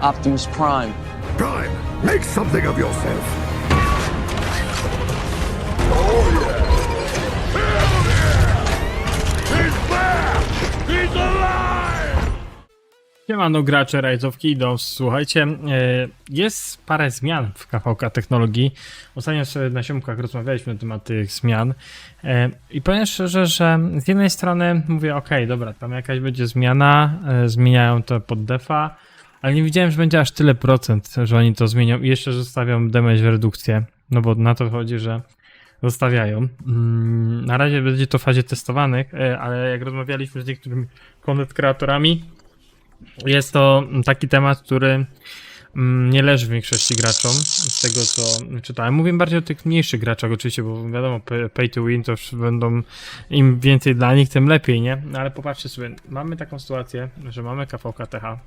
Optimus Prime. Prime, make something of yourself. Siemano gracze Rise of Kingdoms, słuchajcie, jest parę zmian w KVK Technologii. Ostatnio sobie na siomkach rozmawialiśmy na temat tych zmian i powiem szczerze, że z jednej strony mówię, ok, dobra, tam jakaś będzie zmiana, zmieniają to pod defa, ale nie widziałem, że będzie aż tyle procent, że oni to zmienią i jeszcze zostawią damage redukcję, no bo na to chodzi, że zostawiają. Na razie będzie to w fazie testowanych, ale jak rozmawialiśmy z niektórymi content kreatorami, jest to taki temat, który nie leży większości graczom, z tego co czytałem. Mówię bardziej o tych mniejszych graczach oczywiście, bo wiadomo, pay to win to już będą, im więcej dla nich, tym lepiej, nie? No ale popatrzcie sobie, mamy taką sytuację, że mamy KVK TH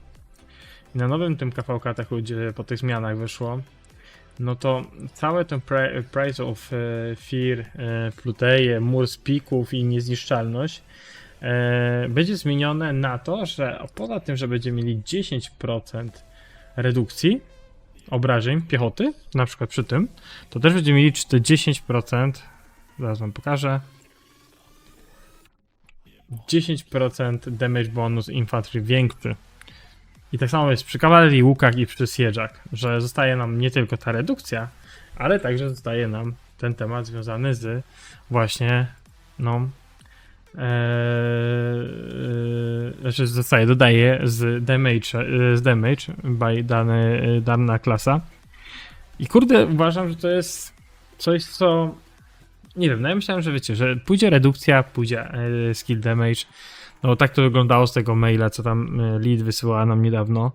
i na nowym tym KVK TH, gdzie po tych zmianach wyszło, no to całe ten Price of Fear, Pluteje, mur z pików i niezniszczalność będzie zmienione na to, że poza tym, że będziemy mieli 10% redukcji obrażeń piechoty, na przykład przy tym, to też będziemy mieli 10%, zaraz wam pokażę, 10% damage bonus infantry większy. I tak samo jest przy kawalerii, łukach i przy siege'ach, że zostaje nam nie tylko ta redukcja, ale także zostaje nam ten temat związany z właśnie, no, znaczy zostaje, dodaje z damage by dana klasa. I kurde, uważam, że to jest coś, co nie wiem, no ja myślałem, że wiecie, że pójdzie redukcja, pójdzie skill damage. No tak to wyglądało z tego maila, co tam lead wysyłała nam niedawno.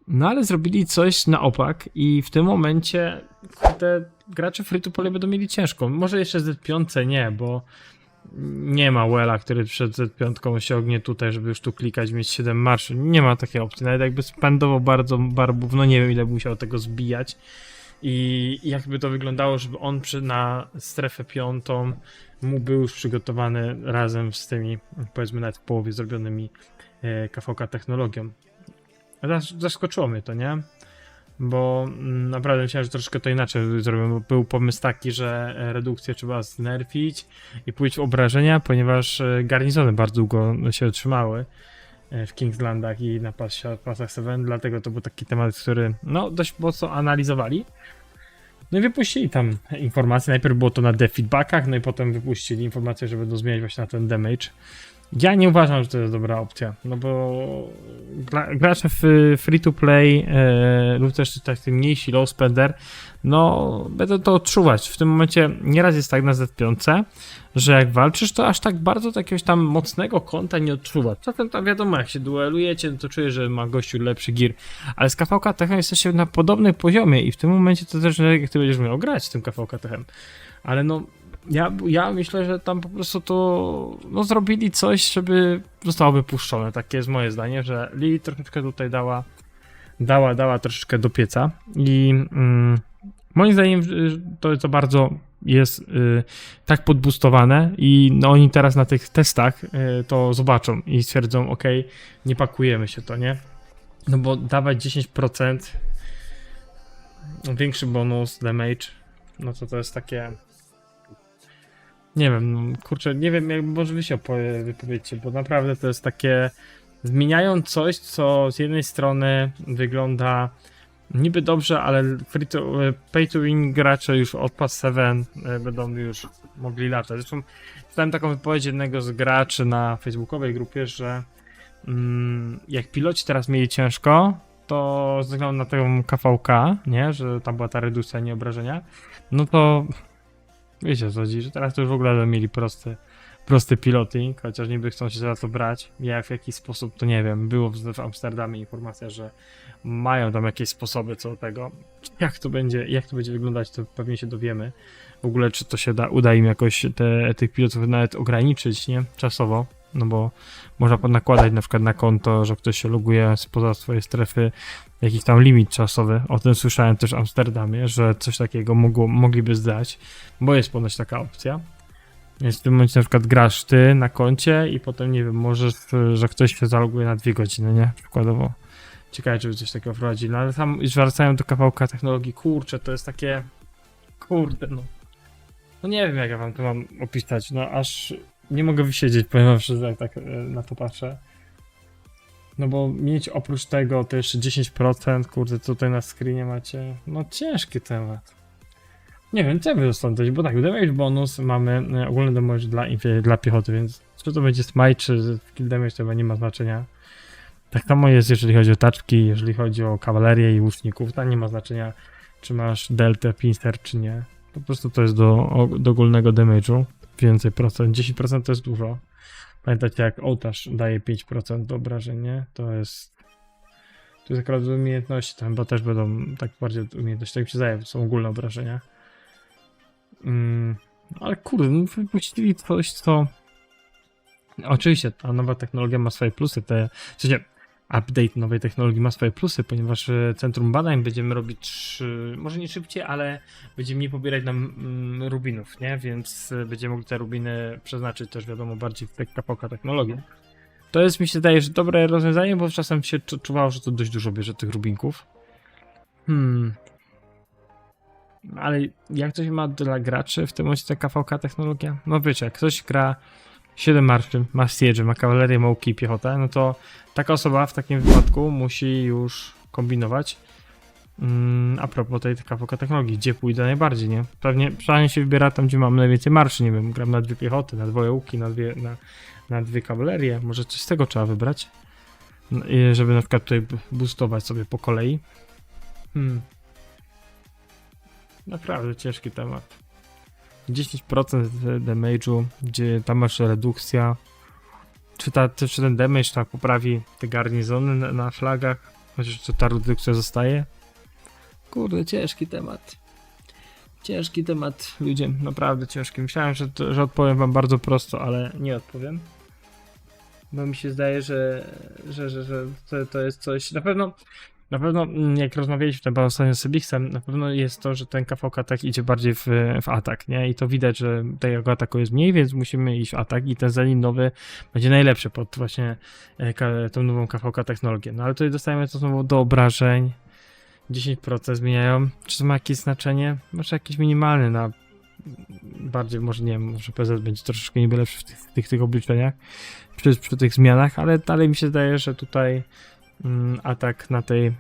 No ale zrobili coś na opak i w tym momencie te gracze free to play będą mieli ciężko. Może jeszcze Z5 nie, bo nie ma Wella, który przed Z5 się ognie tutaj, żeby już tu klikać, mieć 7 marszy. Nie ma takiej opcji. Nawet jakby spendował bardzo barbów, no nie wiem ile musiał tego zbijać. I jakby to wyglądało, żeby on na strefę 5 mu był już przygotowany razem z tymi, powiedzmy nawet w połowie zrobionymi KVK technologią. Zaskoczyło mnie to, nie? Bo naprawdę myślałem, że troszkę to inaczej zrobią. Był pomysł taki, że redukcję trzeba znerfić i pójść w obrażenia, ponieważ garnizony bardzo długo się trzymały w Kingslandach i na pasach 7, dlatego to był taki temat, który no dość mocno analizowali. No i wypuścili tam informacje, najpierw było to na feedbackach, no i potem wypuścili informację, że będą zmieniać właśnie na ten damage. Ja nie uważam, że to jest dobra opcja, no bo gracze w free to play lub też taki mniejsi low spender, no będą to odczuwać. W tym momencie nieraz jest tak na Z5, że jak walczysz, to aż tak bardzo jakiegoś tam mocnego konta nie odczuwasz. Czasem tam wiadomo, jak się duelujecie, no to czujesz, że ma gościu lepszy gear, ale z KVK Techem jesteście na podobnym poziomie i w tym momencie to też, jak ty będziesz miał grać z tym KVK Techem, ale no ja myślę, że tam po prostu to no, zrobili coś, żeby zostało wypuszczone. Takie jest moje zdanie, że Lili troszeczkę tutaj dała troszeczkę do pieca i moim zdaniem to bardzo jest tak podbustowane i no, oni teraz na tych testach to zobaczą i stwierdzą, ok, nie pakujemy się to, nie? No bo dawać 10% większy bonus damage, no to jest takie... Nie wiem, no, kurczę, nie wiem, jak może wy się wypowiedzcie, bo naprawdę to jest takie... Zmieniają coś, co z jednej strony wygląda niby dobrze, ale pay to win gracze już od Pass 7 będą już mogli latać. Zresztą czytałem taką wypowiedź jednego z graczy na facebookowej grupie, że jak piloci teraz mieli ciężko, to ze względu na tą KVK, nie, że tam była ta redukcja, nie obrażenia, no to wiecie o co chodzi, że teraz to już w ogóle mieli prosty piloting, chociaż niby chcą się za to brać. Jak w jakiś sposób, to nie wiem, było w Amsterdamie informacja, że mają tam jakieś sposoby co do tego. Jak to będzie wyglądać, to pewnie się dowiemy. W ogóle czy to się uda im jakoś tych pilotów nawet ograniczyć, nie? Czasowo. No bo można nakładać na przykład na konto, że ktoś się loguje spoza swojej strefy, jakiś tam limit czasowy. O tym słyszałem też w Amsterdamie, że coś takiego mogliby zdać, bo jest ponoć taka opcja. Więc w tym momencie na przykład grasz ty na koncie i potem nie wiem, możesz, że ktoś się zaloguje na 2 godziny, nie? Przykładowo. Ciekawe, żeby coś takiego wprowadzili, no ale tam już wracają do kawałka technologii, kurczę, to jest takie, kurde, no. No nie wiem, jak ja wam to mam opisać, no aż nie mogę wysiedzieć, ponieważ jak tak na to patrzę. No bo mieć oprócz tego to jeszcze 10%, kurde, tutaj na screenie macie, no ciężki temat. Nie wiem, co by dostąpić, bo tak, damage bonus mamy ogólny damage dla piechoty, więc czy to będzie smite, czy skill damage, to chyba nie ma znaczenia. Tak samo jest, jeżeli chodzi o taczki, jeżeli chodzi o kawalerię i łuczników, to nie ma znaczenia, czy masz deltę, pincer, czy nie. Po prostu to jest do ogólnego damage'u, więcej procent, 10% to jest dużo. Pamiętacie, jak ołtarz daje 5% do obrażeń, nie? To jest akurat do umiejętności, to chyba też będą tak bardziej umiejętności, tak mi się zdaje, to są ogólne obrażenia. Ale kurde, no wypuścili coś, co... Oczywiście ta nowa technologia ma swoje plusy, w sensie update nowej technologii ma swoje plusy, ponieważ centrum badań będziemy robić, może nie szybciej, ale będziemy nie pobierać nam rubinów, nie? Więc będziemy mogli te rubiny przeznaczyć też, wiadomo, bardziej w kawałka technologii. To jest, mi się wydaje, że dobre rozwiązanie, bo czasem się czuwało, że to dość dużo bierze tych rubinków. Ale jak to się ma dla graczy w tym momencie ta KVK technologia? No wiecie, jak ktoś gra 7 marszczy, ma siege, ma kawalerię, małki i piechotę, no to taka osoba w takim wypadku musi już kombinować. A propos tej KVK technologii, gdzie pójdę najbardziej, nie? Pewnie się wybiera tam, gdzie mam najwięcej marszy, nie wiem, gram na 2 piechoty, na 2 łuki, na 2 kawalerie, może coś z tego trzeba wybrać, żeby na przykład tutaj boostować sobie po kolei. Naprawdę ciężki temat. 10% damage'u, gdzie tam masz redukcja. Czy ten damage tak poprawi te garnizony na flagach? Chociaż ta redukcja zostaje? Kurde, ciężki temat. Ciężki temat, ludzie, naprawdę ciężki. Myślałem, że odpowiem wam bardzo prosto, ale nie odpowiem. Bo mi się zdaje, że to jest coś... Na pewno, jak rozmawialiśmy tam ostatnio z Sebixem, na pewno jest to, że ten KVK tak idzie bardziej w atak, nie? I to widać, że tego ataku jest mniej, więc musimy iść w atak i ten Zenit nowy będzie najlepszy pod właśnie tą nową KVK technologię. No ale tutaj dostajemy to znowu do obrażeń, 10% zmieniają. Czy to ma jakieś znaczenie? Może jakieś minimalne na bardziej, może nie wiem, może PZ będzie troszeczkę niby lepszy w tych obliczeniach, przy tych zmianach, ale dalej mi się zdaje, że tutaj atak na tej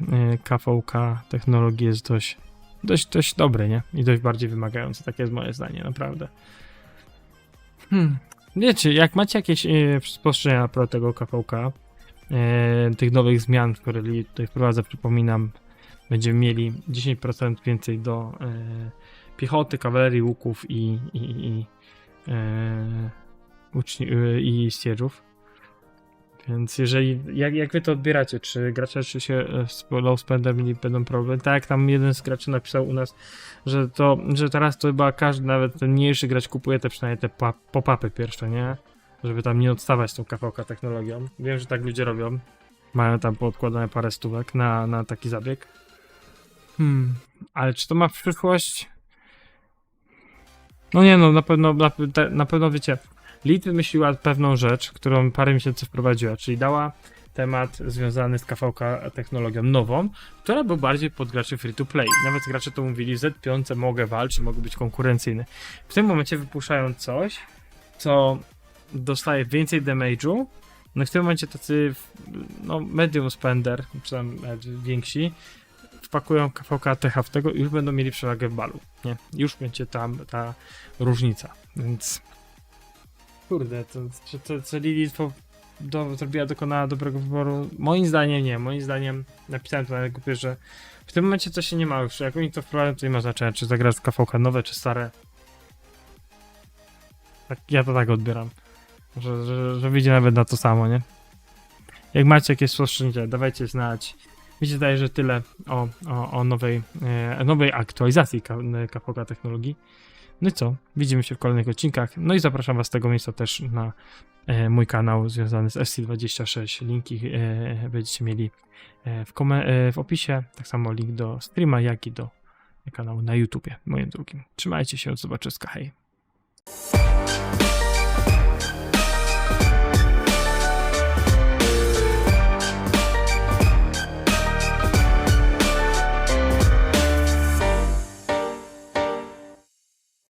KVK technologii jest dość dobry, nie? I dość bardziej wymagający, takie jest moje zdanie, naprawdę. Wiecie, jak macie jakieś spostrzeżenia na propos tego KVK, tych nowych zmian, które tutaj wprowadzę, przypominam, będziemy mieli 10% więcej do piechoty, kawalerii, łuków i stieżów. Więc jeżeli, jak wy to odbieracie, czy gracze czy się z low spendermi będą problem? Tak jak tam jeden z graczy napisał u nas, że teraz to chyba każdy, nawet ten mniejszy gracz kupuje przynajmniej te pop-upy pierwsze, nie? Żeby tam nie odstawać z tą KVK technologią. Wiem, że tak ludzie robią. Mają tam poodkładane parę stówek na taki zabieg. Ale czy to ma przyszłość? No nie no, na pewno wiecie, Lead wymyśliła pewną rzecz, którą parę miesięcy wprowadziła, czyli dała temat związany z KVK technologią nową, która był bardziej pod graczy free to play. Nawet gracze to mówili, w Z5 mogę walczyć, mogę być konkurencyjny. W tym momencie wypuszczają coś, co dostaje więcej damage'u, no i w tym momencie tacy, no medium spender, czy tam więksi, wpakują KVK TH w tego i już będą mieli przewagę w balu, nie? Już będzie tam ta różnica, więc kurde, co Lilith dokonała dobrego wyboru? Moim zdaniem nie, moim zdaniem napisałem to na grupie, że w tym momencie to się nie ma już, jak oni to wprowadzą, to nie ma znaczenia, czy zagrasz w KVK nowe, czy stare. Tak, ja to tak odbieram, że wyjdzie nawet na to samo, nie? Jak macie jakieś spostrzeżenia, dawajcie znać. Mi się zdaje, że tyle o nowej aktualizacji KVK technologii. No i co? Widzimy się w kolejnych odcinkach. No i zapraszam was z tego miejsca też na mój kanał związany z FC26. Linki będziecie mieli w opisie. Tak samo link do streama, jak i do kanału na YouTubie, moim drugim. Trzymajcie się, od zobaczyska, hej.